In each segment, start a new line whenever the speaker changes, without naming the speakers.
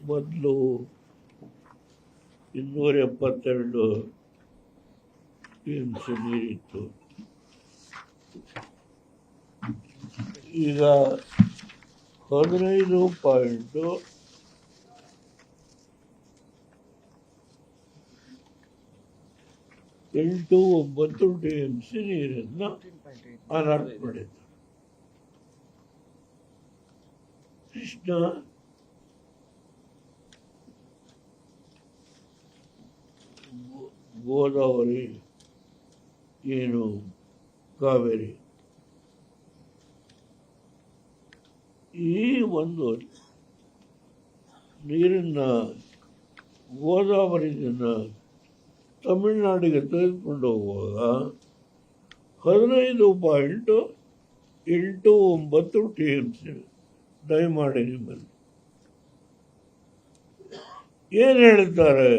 ಮೊದಲು 272 TMC ನೀರಿತ್ತು. ಈಗ 15.89 TMC ನೀರನ್ನು ಅಲರ್ಟ್ ಮಾಡಿದ್ರು. ಕೃಷ್ಣ ಗೋದಾವರಿ ಏನು ಕಾವೇರಿ ಈ ಒಂದು ನೀರನ್ನು ಗೋದಾವರಿಯಿಂದ ತಮಿಳುನಾಡಿಗೆ ತೆಗೆದುಕೊಂಡು ಹೋಗುವಾಗ 15.89 TMC ದಯಮಾಡಿ ನಿಮ್ಮಲ್ಲಿ ಏನು ಹೇಳ್ತಾರೆ,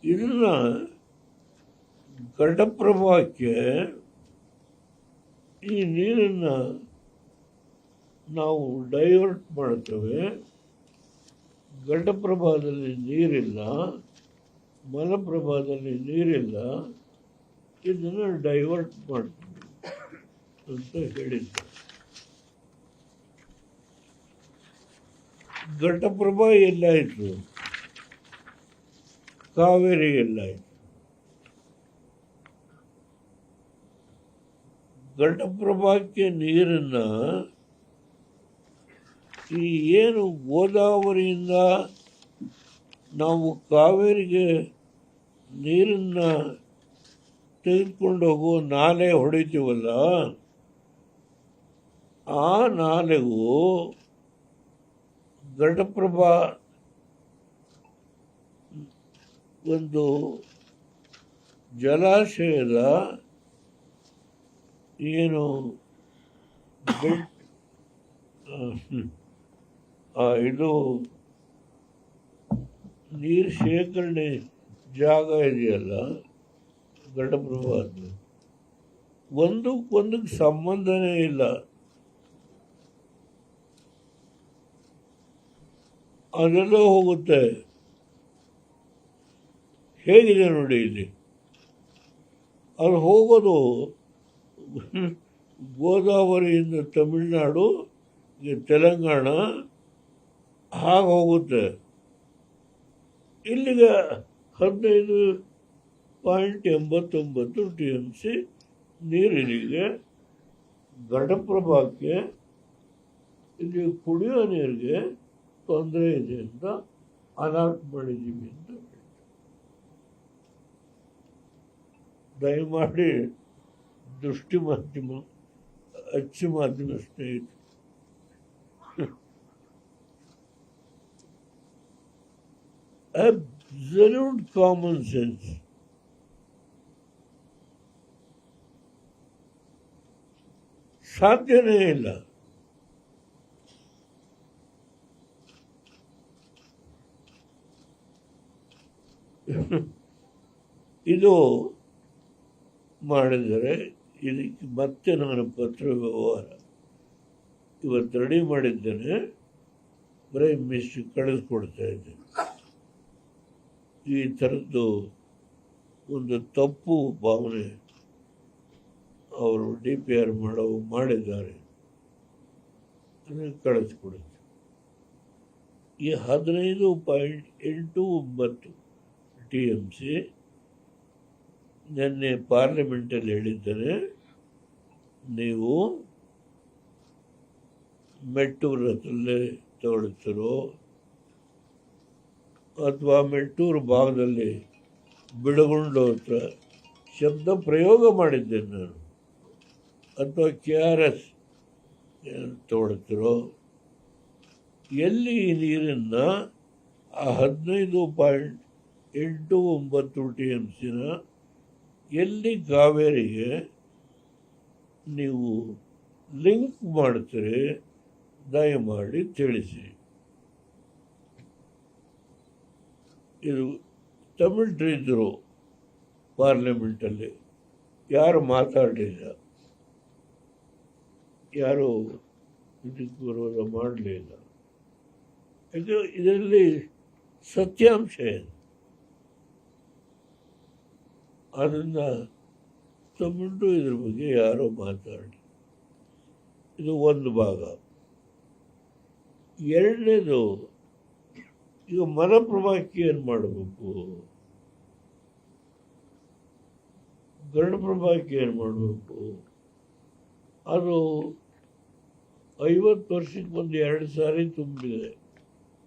ಇದನ್ನ ಘಟಪ್ರಭಾಕ್ಕೆ ಈ ನೀರನ್ನು ನಾವು ಡೈವರ್ಟ್ ಮಾಡ್ತೇವೆ. ಘಟಪ್ರಭಾದಲ್ಲಿ ನೀರಿಲ್ಲ, ಮಲಪ್ರಭಾದಲ್ಲಿ ನೀರಿಲ್ಲ, ಇದನ್ನು ಡೈವರ್ಟ್ ಮಾಡ್ತೀವಿ ಅಂತ ಹೇಳಿದ್ದಾರೆ. ಘಟಪ್ರಭಾ ಎಲ್ಲಾಯಿತು, ಕಾವೇರಿ ಎಲ್ಲಾಯಿತು. ಘಟಪ್ರಭಾಕ್ಕೆ ನೀರನ್ನು ಈ ಏನು ಗೋದಾವರಿಯಿಂದ ನಾವು ಕಾವೇರಿಗೆ ನೀರನ್ನು ತೆಗೆದುಕೊಂಡು ಹೋಗೋ ನಾಲೆ ಹೊಡಿತೀವಲ್ಲ, ಆ ನಾಲೆಗೂ ಘಟಪ್ರಭಾ ಒಂದು ಜಲಾಶಯದ ಏನು ಇದು ನೀರು ಶೇಖರಣೆ ಜಾಗ ಇದೆಯಲ್ಲ ಘಟಪ್ರಭಾದ್ದು, ಒಂದಕ್ಕೊಂದಕ್ಕೆ ಸಂಬಂಧನೇ ಇಲ್ಲ. ಅದೆಲ್ಲ ಹೋಗುತ್ತೆ. ಹೇಗಿದೆ ನೋಡಿ ಇಲ್ಲಿ, ಅದು ಹೋಗೋದು ಗೋದಾವರಿಯಿಂದ ತಮಿಳುನಾಡು ತೆಲಂಗಾಣ ಹಾಗೆ ಹೋಗುತ್ತೆ. ಇಲ್ಲಿಗೆ 15.89 TMC ನೀರಿನಿಗೆ ಘಟಪ್ರಭಾಕ್ಕೆ ಇಲ್ಲಿ ಕುಡಿಯೋ ನೀರಿಗೆ ತೊಂದರೆ ಇದೆ ಅಂತ ಅಲರ್ಟ್ ಮಾಡಿದ್ದೀವಿ ಅಂತ ಹೇಳಿ. ದಯಮಾಡಿ ದೃಷ್ಟಿ ಮಾಧ್ಯಮ, ಅಚ್ಚು ಮಾಧ್ಯಮ ಸ್ನೇಹಿತರು, ಅಬ್ಸಲ್ಯೂಟ್ ಕಾಮನ್ ಸೆನ್ಸ್ ಸಾಧ್ಯನೇ ಇಲ್ಲ. ಇದು ಮಾಡಿದರೆ ಇದಕ್ಕೆ ಮತ್ತೆ ನಾನು ಪತ್ರ ವ್ಯವಹಾರ ಇವತ್ತು ರೆಡಿ ಮಾಡಿದ್ದೇನೆ, ಬರೀ ಕಳಿಸ್ಕೊಡ್ತಾ ಇದ್ದೇನೆ. ಈ ಥರದ್ದು ಒಂದು ತಪ್ಪು ಭಾವನೆ ಅವರು DPR ಮಾಡಿದ್ದಾರೆ, ಅದನ್ನು ಕಳಿಸ್ಕೊಡುತ್ತೆ. ಈ 15.89 TMC ನಿನ್ನೆ ಪಾರ್ಲಿಮೆಂಟಲ್ಲಿ ಹೇಳಿದ್ದಾರೆ, ನೀವು ಮೆಟ್ಟೂರು ಹತ್ರಲ್ಲೇ ತಗೊಳ್ತಿರೋ ಅಥವಾ ಮೆಟ್ಟೂರು ಭಾಗದಲ್ಲಿ ಬಿಡಗುಂಡು ಹತ್ರ ಶಬ್ದ ಪ್ರಯೋಗ ಮಾಡಿದ್ದೇನೆ ನಾನು, ಅಥವಾ KRS ತಗೊಳ್ತಿರೋ, ಎಲ್ಲಿ ಈ ನೀರನ್ನು ಆ 15.89 TMCನ ಎಲ್ಲಿ ಕಾವೇರಿಗೆ ನೀವು ಲಿಂಕ್ ಮಾಡ್ತೀರಿ ದಯಮಾಡಿ ತಿಳಿಸಿ. ಇದು ತಮಿಳ್ರಿದ್ದರು ಪಾರ್ಲಿಮೆಂಟಲ್ಲಿ, ಯಾರು ಮಾತಾಡಲಿಲ್ಲ, ಯಾರು ಇದಕ್ಕೆ ವಿರೋಧ ಮಾಡಲಿಲ್ಲ. ಇದು ಇದರಲ್ಲಿ ಸತ್ಯಾಂಶ ಇದೆ. ಅದನ್ನು ತಗೊಂಡು ಇದ್ರ ಬಗ್ಗೆ ಯಾರೋ ಮಾತಾಡಿ, ಇದು ಒಂದು ಭಾಗ. ಎರಡನೇದು, ಈಗ ಮಲಪ್ರಭಾಕ್ಕೆ ಏನು ಮಾಡಬೇಕು, ಗರುಡಪ್ರಭಾಕ್ಕೆ ಏನು ಮಾಡಬೇಕು, ಅದು 50 ವರ್ಷಕ್ಕೆ ಒಂದು 2 ಸಾರಿ ತುಂಬಿದೆ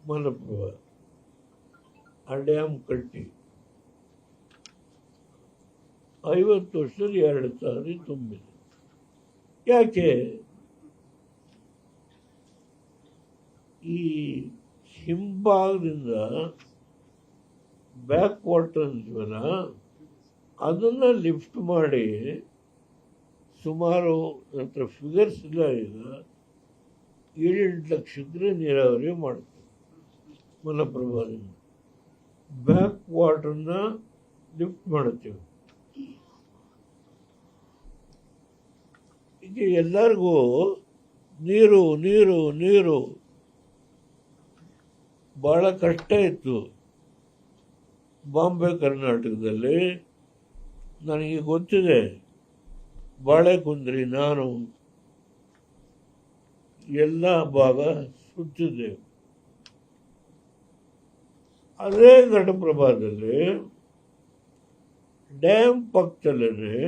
ಮಲಪ್ರಭಾ. ಆ ಡ್ಯಾಮ್ ಕಟ್ಟಿ 50 ವರ್ಷದಲ್ಲಿ 2 ಸಾರಿ ತುಂಬಿದೆ. ಯಾಕೆ? ಈ ಹಿಂಭಾಗದಿಂದ ಬ್ಯಾಕ್ ವಾಟರ್ ಅಂತೀವಲ್ಲ, ಅದನ್ನು ಲಿಫ್ಟ್ ಮಾಡಿ ಸುಮಾರು ನಂತರ ಫಿಗರ್ಸ್ ಇಲ್ಲ, ಈಗ 7-8 ಲಕ್ಷ ಎಕರೆ ನೀರಾವರಿ ಮಾಡ್ತೀವಿ ಮಲಪ್ರಭಾದಿಂದ. ಬ್ಯಾಕ್ ವಾಟರ್ನ ಲಿಫ್ಟ್ ಮಾಡ್ತೀವಿ. ಈಗ ಎಲ್ಲರಿಗೂ ನೀರು ನೀರು ನೀರು ಭಾಳ ಕಷ್ಟ ಇತ್ತು. ಬಾಂಬೆ ಕರ್ನಾಟಕದಲ್ಲಿ ನನಗೆ ಗೊತ್ತಿದೆ, ಬಾಳೆಕುಂದ್ರಿ ನಾನು ಎಲ್ಲ ಭಾಗ ಸುತ್ತಿದ್ದೆ. ಅದೇ ಘಟಪ್ರಭಾದಲ್ಲಿ ಡ್ಯಾಮ್ ಪಕ್ಕದಲ್ಲೇ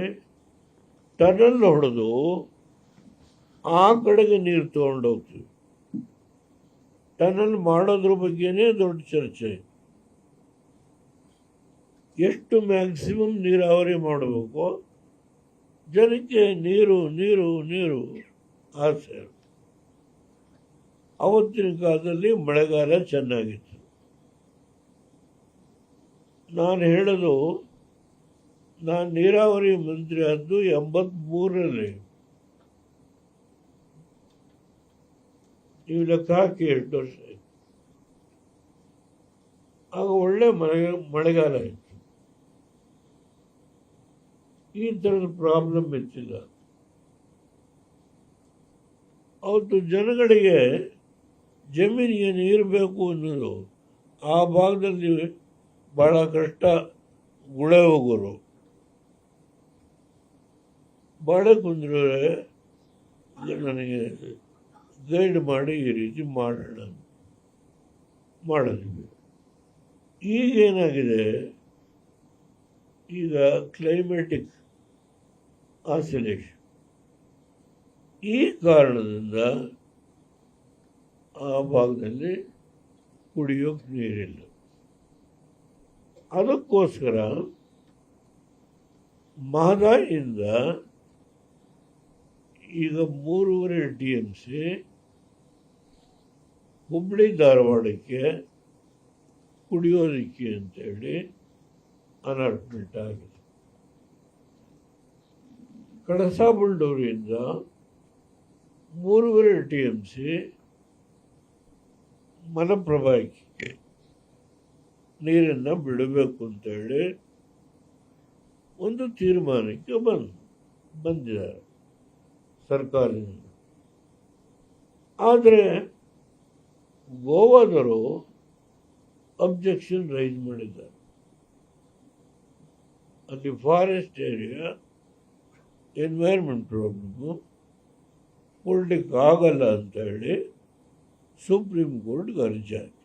ಟನಲ್ ಹೊಡೆದು ಆ ಕಡೆಗೆ ನೀರು ತೊಗೊಂಡೋಗ್ತೀವಿ. ಟನಲ್ ಮಾಡೋದ್ರ ಬಗ್ಗೆನೇ ದೊಡ್ಡ ಚರ್ಚೆ. ಎಷ್ಟು ಮ್ಯಾಕ್ಸಿಮಮ್ ನೀರಾವರಿ ಮಾಡಬೇಕು, ಜನಕ್ಕೆ ನೀರು ನೀರು ನೀರು ಆಸೆ. ಆವತ್ತಿನ ಕಾಲದಲ್ಲಿ ಮಳೆಗಾಲ ಚೆನ್ನಾಗಿತ್ತು. ನಾನು ಹೇಳೋದು, ನಾನು ನೀರಾವರಿ ಮಂತ್ರಿ ಆದ್ದು 83ರಲ್ಲಿ. ನೀವು ಲೆಕ್ಕ ಹಾಕಿ 8 ವರ್ಷ ಆಯಿತು. ಆಗ ಒಳ್ಳೆ ಮಳೆಗಾಲ ಇತ್ತು. ಈ ಥರದ ಪ್ರಾಬ್ಲಮ್ ಇತ್ತಿಲ್ಲ. ಅವತ್ತು ಜನಗಳಿಗೆ ಜಮೀನಿಗೆ ನೀರು ಬೇಕು ಅನ್ನೋದು ಆ ಭಾಗದಲ್ಲಿ ಭಾಳ ಕಷ್ಟ. ಗುಳೆ ಹೋಗೋರು ಬಾಳೆಕುಂದ್ರೆ ನನಗೆ ಗೈಡ್ ಮಾಡಿ ಈ ರೀತಿ ಮಾಡೋಣ ಮಾಡಿದ್ವಿ. ಈಗೇನಾಗಿದೆ, ಈಗ ಕ್ಲೈಮೆಟಿಕ್ ಆಸಿಲೇಷನ್, ಈ ಕಾರಣದಿಂದ ಆ ಭಾಗದಲ್ಲಿ ಕುಡಿಯೋಕೆ ನೀರಿಲ್ಲ. ಅದಕ್ಕೋಸ್ಕರ ಮಹದಾಯಿಯಿಂದ ಈಗ 3.5 TMC ಹುಬ್ಬಳ್ಳಿ ಧಾರವಾಡಕ್ಕೆ ಕುಡಿಯೋದಕ್ಕೆ ಅಂತೇಳಿ ಅಲಾಟ್ಮೆಂಟ್ ಆಗಿದೆ. ಕಳಸಾ ಬಂಡೂರಿಯಿಂದ 3.5 TMC ಮಲಪ್ರಭಾಕ್ಕೆ ನೀರನ್ನು ಬಿಡಬೇಕು ಅಂತೇಳಿ ಒಂದು ತೀರ್ಮಾನಕ್ಕೆ ಬಂದಿದ್ದಾರೆ ಸರ್ಕಾರದಿಂದ. ಆದರೆ ಗೋವಾದವರು ಅಬ್ಜೆಕ್ಷನ್ ರೈಸ್ ಮಾಡಿದ್ದಾರೆ. ಅಲ್ಲಿ ಫಾರೆಸ್ಟ್ ಏರಿಯಾ, ಎನ್ವೈರ್ಮೆಂಟ್ ಪ್ರಾಬ್ಲಮ್ಮು, ಕೊಡ್ಲಿಕ್ಕೆ ಆಗಲ್ಲ ಅಂತ ಹೇಳಿ ಸುಪ್ರೀಂ ಕೋರ್ಟ್ಗೆ ಅರ್ಜಿ ಹಾಕಿ